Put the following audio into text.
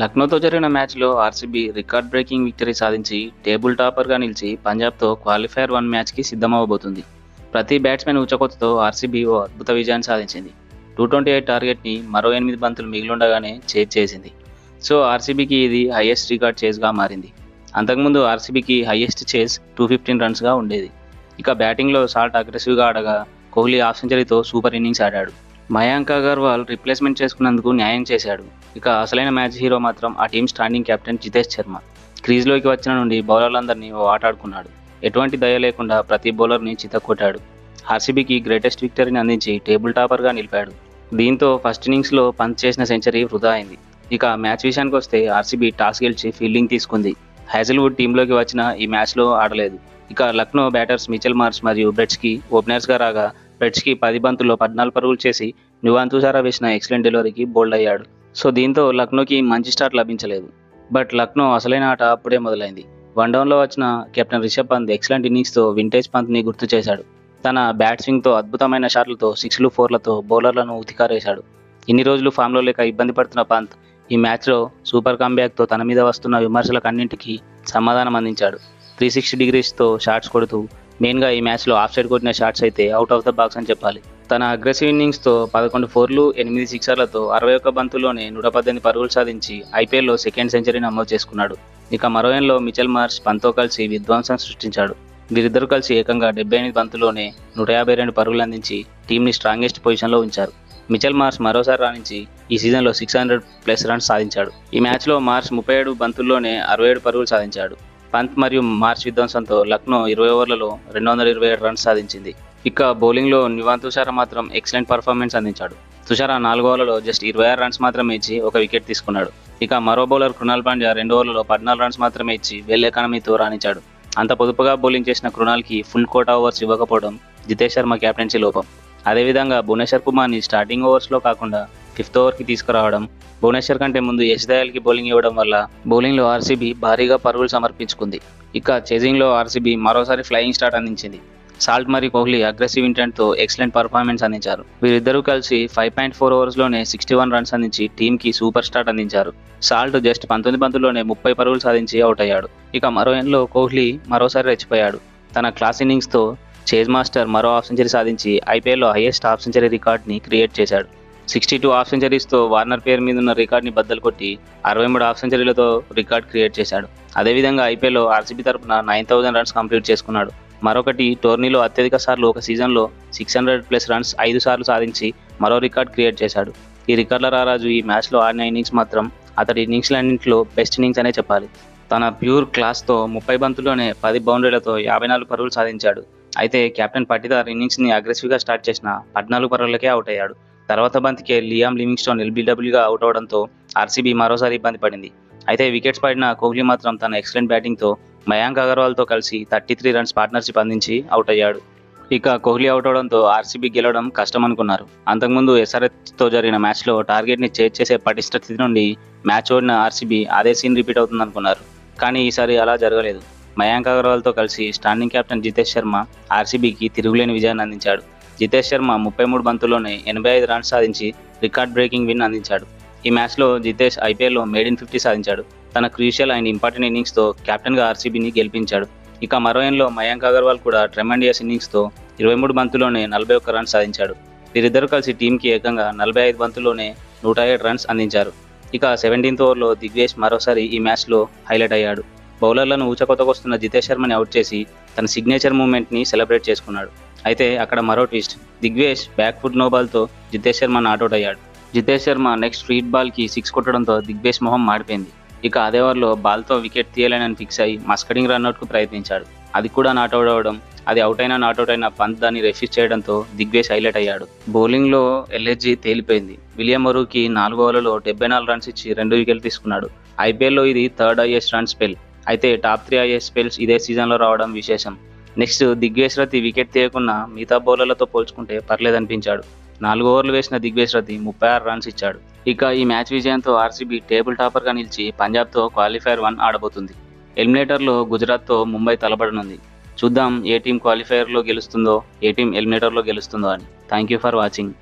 లక్నోతో జరిగిన మ్యాచ్లో RCB record breaking victory సాధించి టేబుల్ టాపర్గా నిలిచి పంజాబ్తో క్వాలిఫైర్ 1 మ్యాచ్కి సిద్ధమవబోతుంది. ప్రతి బ్యాట్స్మెన్ ఊచకోతతో ఆర్సీబీ ఓ అద్భుత విజయాన్ని సాధించింది. 228 టార్గెట్ని మరో 8 బంతులు మిగిలుండగానే చేసింది. సో ఆర్సీబీకి ఇది హైయెస్ట్ రికార్డ్ చేజ్గా మారింది. అంతకుముందు ఆర్సీబీకి హైయెస్ట్ చేజ్ 215 రన్స్గా ఉండేది. ఇక బ్యాటింగ్లో సాల్ట్ అగ్రెసివ్గా ఆడగా కోహ్లీ హాఫ్ సెంచరీతో సూపర్ ఇన్నింగ్స్ ఆడాడు. మయాంక్ అగర్వాల్ రిప్లేస్మెంట్ చేసుకున్నందుకు న్యాయం చేశాడు. ఇక అసలైన మ్యాచ్ హీరో మాత్రం ఆ team standing captain Jitesh Sharma. క్రీజ్లోకి వచ్చిన నుండి బౌలర్లందరినీ ఓ ఆటాడుకున్నాడు. ఎటువంటి దయ లేకుండా ప్రతి బౌలర్ని చితక్కొట్టాడు. ఆర్సీబీకి గ్రేటెస్ట్ విక్టరీని అందించి టేబుల్ టాపర్గా నిలిపాడు. దీంతో ఫస్ట్ ఇన్నింగ్స్లో పంత్ చేసిన సెంచరీ వృధా అయింది. ఇక మ్యాచ్ విషయానికి వస్తే ఆర్సీబీ టాస్ గెలిచి ఫీల్డింగ్ తీసుకుంది. హ్యాజిల్వుడ్ టీంలోకి వచ్చిన ఈ మ్యాచ్లో ఆడలేదు. ఇక లక్నో బ్యాటర్స్ మిచెల్ మార్ష్ మరియు బ్రెట్స్కి ఓపెనర్స్గా రాగా బ్రెట్స్కి 10 బంతుల్లో 14 పరుగులు చేసి నువాన్ తుషారా వేసిన ఎక్సలెంట్ డెలివరీకి బౌల్డ్ అయ్యాడు. సో దీంతో లక్నోకి మంచి స్టార్ట్ లభించలేదు. బట్ లక్నో అసలైన ఆట అప్పుడే మొదలైంది. 1 డౌన్లో వచ్చిన కెప్టెన్ రిషబ్ పంత్ ఎక్సలెంట్ ఇన్నింగ్స్తో వింటేజ్ పంత్ని గుర్తు చేశాడు. తన బ్యాట్ స్వింగ్తో అద్భుతమైన షాట్లతో 6లు 4లతో బౌలర్లను ఉతికారేశాడు. ఇన్ని రోజులు ఫామ్లో లేక ఇబ్బంది పడుతున్న పంత్ ఈ మ్యాచ్లో సూపర్ కమ్బ్యాక్తో తన మీద వస్తున్న విమర్శలకన్నింటికీ సమాధానం అందించాడు. 360 డిగ్రీస్తో షాట్స్ కొడుతూ మెయిన్గా ఈ మ్యాచ్లో ఆఫ్ సైడ్ కొట్టిన షాట్స్ అయితే అవుట్ ఆఫ్ ద బాక్స్ అని చెప్పాలి. తన అగ్రెసివ్ ఇన్నింగ్స్తో 11 4లు 8 సిక్సర్లతో 61 బంతుల్లోనే 118 పరుగులు సాధించి ఐపీఎల్లో సెకండ్ సెంచరీ నమోదు చేసుకున్నాడు. ఇక మరో ఎండ్లో మిచెల్ మార్ష్ పంత్తో కలిసి విధ్వంసం సృష్టించాడు. వీరిద్దరూ కలిసి ఏకంగా 78 బంతుల్లోనే 152 పరుగులు అందించి టీంని స్ట్రాంగెస్ట్ పొజిషన్లో ఉంచారు. మిచెల్ మార్ష్ మరోసారి రాణించి ఈ సీజన్లో 600+ రన్స్ సాధించాడు. ఈ మ్యాచ్లో మార్ష్ 37 బంతుల్లోనే 67 పరుగులు సాధించాడు. పంత్ మరియు మార్ష్ విధ్వంసంతో లక్నో 20 ఓవర్లలో 227 రన్స్ సాధించింది. ఇక బౌలింగ్లో నువాన్ తుషారా మాత్రం ఎక్సలెంట్ పర్ఫార్మెన్స్ అందించాడు. తుషారా 4 ఓవర్లలో జస్ట్ 26 రన్స్ మాత్రమే ఇచ్చి ఒక వికెట్ తీసుకున్నాడు. ఇక మరో బౌలర్ కృణాల్ పాండ్యా 2 ఓవర్లలో 14 రన్స్ మాత్రమే ఇచ్చి వెల్ ఎకానమీతో రాణించాడు. అంత పొదుపుగా బౌలింగ్ చేసిన కృణాల్కి ఫుల్ కోటా ఓవర్స్ ఇవ్వకపోవడం జితేష్ శర్మ కెప్టెన్సీ లోపం. అదేవిధంగా భువనేశ్వర్ కుమార్ని స్టార్టింగ్ ఓవర్స్లో కాకుండా 5th ఓవర్కి తీసుకురావడం, భువనేశ్వర్ కంటే ముందు యశ్ దయాల్కి బౌలింగ్ ఇవ్వడం వల్ల బౌలింగ్లో ఆర్సీబీ భారీగా పరుగులు సమర్పించుకుంది. ఇక చేజింగ్లో ఆర్సీబీ మరోసారి ఫ్లయింగ్ స్టార్ట్ అందించింది. సాల్ట్ మరియు కోహ్లీ అగ్రెసివ్ ఇంటెంట్తో ఎక్సలెంట్ పర్ఫార్మెన్స్ అందించారు. వీరిద్దరూ కలిసి 5.4 ఓవర్స్లోనే 61 రన్స్ అందించి టీంకి సూపర్ స్టార్ట్ అందించారు. సాల్ట్ జస్ట్ 19 బంతుల్లోనే 30 పరుగులు సాధించి అవుట్ అయ్యాడు. ఇక మరో ఎండ్లో కోహ్లీ మరోసారి రెచ్చిపోయాడు. తన క్లాస్ ఇన్నింగ్స్తో చేజ్ మాస్టర్ మరో హాఫ్ సెంచరీ సాధించి ఐపీఎల్లో హైయెస్ట్ హాఫ్ సెంచరీ రికార్డ్ని క్రియేట్ చేశాడు. 62 హాఫ్ సెంచరీస్తో వార్నర్ పేరు మీద ఉన్న రికార్డ్ని బద్దలు కొట్టి 63 హాఫ్ సెంచరీలతో రికార్డ్ క్రియేట్ చేశాడు. అదేవిధంగా ఐపీఎల్లో ఆర్సీబీ తరపున 9000 రన్స్ కంప్లీట్ చేసుకున్నాడు. మరొకటి టోర్నీలో అత్యధిక సార్లు ఒక సీజన్లో 600+ రన్స్ 5 సార్లు సాధించి మరో రికార్డ్ క్రియేట్ చేశాడు. ఈ రికార్డుల రారాజు ఈ మ్యాచ్లో ఆడిన ఇన్నింగ్స్ మాత్రం అతడి ఇన్నింగ్స్లన్నింటిలో బెస్ట్ ఇన్నింగ్స్ అనే చెప్పాలి. తన ప్యూర్ క్లాస్తో 30 బంతుల్లోనే 10 బౌండరీలతో 54 పరుగులు సాధించాడు. అయితే కెప్టెన్ పట్టిదార్ ఇన్నింగ్స్ని అగ్రెసివ్గా స్టార్ట్ చేసిన 14 పరుగులకే అవుట్ అయ్యాడు. తర్వాత బంతికే లియామ్ లివింగ్స్టోన్ ఎల్బీడబ్ల్యూగా అవుట్ అవడంతో ఆర్సీబీ మరోసారి ఇబ్బంది పడింది. అయితే వికెట్స్ పడిన కోహ్లీ మాత్రం తన ఎక్సలెంట్ బ్యాటింగ్తో మయాంక్ అగర్వాల్తో కలిసి 33 రన్స్ పార్ట్నర్షిప్ అందించి అవుట్ అయ్యాడు. ఇక కోహ్లీ అవుట్ అవడంతో ఆర్సీబీ గెలవడం కష్టం అనుకున్నారు. అంతకుముందు ఎస్ఆర్హెచ్తో జరిగిన మ్యాచ్లో టార్గెట్ని చేజ్ చేసే పటిష్ట స్థితి నుండి మ్యాచ్ ఓడిన ఆర్సీబీ అదే సీన్ రిపీట్ అవుతుంది అనుకున్నారు. కానీ ఈసారి అలా జరగలేదు. మయాంక్ అగర్వాల్తో కలిసి స్టాండింగ్ కెప్టెన్ జితేష్ శర్మ ఆర్సీబీకి తిరుగులేని విజయాన్ని అందించాడు. జితేష్ శర్మ 33 బంతుల్లోనే 85 రన్స్ సాధించి రికార్డ్ బ్రేకింగ్ విన్ అందించాడు. ఈ మ్యాచ్లో జితేష్ ఐపీఎల్లో మేడ్ ఇన్ 50 సాధించాడు. తన క్రూషియల్ అండ్ ఇంపార్టెంట్ ఇన్నింగ్స్తో కెప్టెన్గా ఆర్సీబీని గెలిపించాడు. ఇక మరో ఎండ్లో మయాంక్ అగర్వాల్ కూడా ట్రెమెండియస్ ఇన్నింగ్స్తో 23 బంతుల్లోనే 41 రన్స్ సాధించాడు. వీరిద్దరూ కలిసి టీంకి ఏకంగా 45 బంతుల్లోనే 107 రన్స్ అందించారు. ఇక 17th ఓవర్లో దిగ్వేష్ మరోసారి ఈ మ్యాచ్లో హైలైట్ అయ్యాడు. బౌలర్లను ఊచకొత్తకొస్తున్న జితేష్ శర్మని అవుట్ చేసి తన సిగ్నేచర్ మూమెంట్ని సెలబ్రేట్ చేసుకున్నాడు. అయితే అక్కడ మరో ట్విస్ట్, దిగ్వేష్ బ్యాక్ ఫుట్ నోబాల్తో జితేష్ శర్మ నాట్అవుట్ అయ్యాడు. జితేష్ శర్మ నెక్స్ట్ స్ట్రీట్ బాల్కి 6 కొట్టడంతో దిగ్వేష్ మొహం మాడిపోయింది. ఇక అదే ఓవర్లో బాల్తో వికెట్ తీయాలని ఫిక్స్ అయ్యి మస్కడింగ్ రన్అట్కు ప్రయత్నించాడు. అది కూడా నాట్అవుట్ అవ్వడం, అది నాట్అవుట్ అయిన పంత్ దాన్ని రెఫ్యూజ్ చేయడంతో దిగ్వేష్ హైలైట్ అయ్యాడు. బౌలింగ్లో ఎల్హెచ్జీ తేలిపోయింది. విలియం మరూకి 4 ఓవర్లలో 74 రన్స్ ఇచ్చి 2 వికెట్లు తీసుకున్నాడు. ఐపీఎల్లో ఇది 3rd హైయెస్ట్ రన్ స్పెల్. అయితే టాప్ 3 హైయెస్ట్ స్పెల్స్ ఇదే సీజన్లో రావడం విశేషం. నెక్స్ట్ దిగ్వేష్ రతి వికెట్ తీయకుండా మిగతా బౌలర్లతో పోల్చుకుంటే పర్లేదనిపించాడు. 4 ఓవర్లు వేసిన దిగ్వేష్ రతి 36 రన్స్ ఇచ్చాడు. ఇక ఈ మ్యాచ్ విజయంతో ఆర్సీబీ టేబుల్ టాపర్గా నిలిచి పంజాబ్తో క్వాలిఫైర్ 1 ఆడబోతుంది. ఎలిమినేటర్లో గుజరాత్తో ముంబై తలపడనుంది. చూద్దాం ఏ టీం క్వాలిఫైయర్లో గెలుస్తుందో, ఏ టీం ఎలిమినేటర్లో గెలుస్తుందో అని. Thank you for watching.